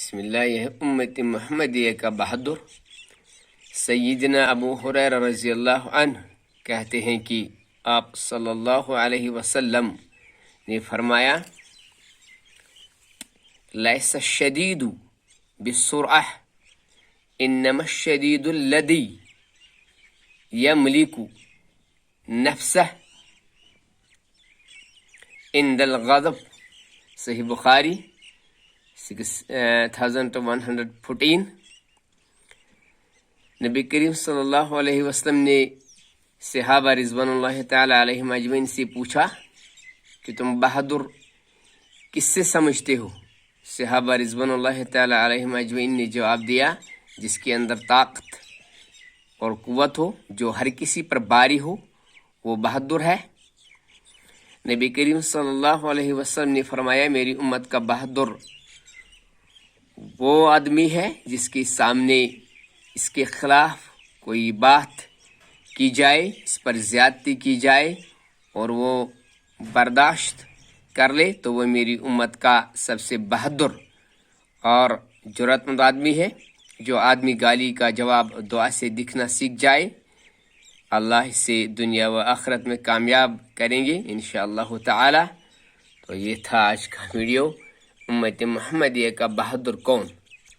بسم اللہ، یہ امت محمدیہ کا بہادر سیدنا ابو ہریرہ رضی اللہ عنہ کہتے ہیں کہ آپ صلی اللہ علیہ وسلم نے فرمایا، لیس الشدید بالسرعہ انما الشدید الذی یملک نفسہ عند الغضب۔ صحیح بخاری 6114۔ نبی کریم صلی اللہ علیہ وسلم نے صحابہ رضوان اللہ تعالی علیہم اجمعین سے پوچھا کہ تم بہادر کس سے سمجھتے ہو؟ صحابہ رضوان اللہ تعالی علیہم اجمعین نے جواب دیا، جس کے اندر طاقت اور قوت ہو، جو ہر کسی پر باری ہو، وہ بہادر ہے۔ نبی کریم صلی اللہ علیہ وسلم نے فرمایا، میری امت کا بہادر وہ آدمی ہے جس کے سامنے اس کے خلاف کوئی بات کی جائے، اس پر زیادتی کی جائے اور وہ برداشت کر لے تو وہ میری امت کا سب سے بہادر اور جرأت مند آدمی ہے۔ جو آدمی گالی کا جواب دعا سے دکھنا سیکھ جائے، اللہ اسے دنیا و آخرت میں کامیاب کریں گے انشاءاللہ تعالی۔ تو یہ تھا آج کا ویڈیو، امت محمدیہ کا بہادر کون؟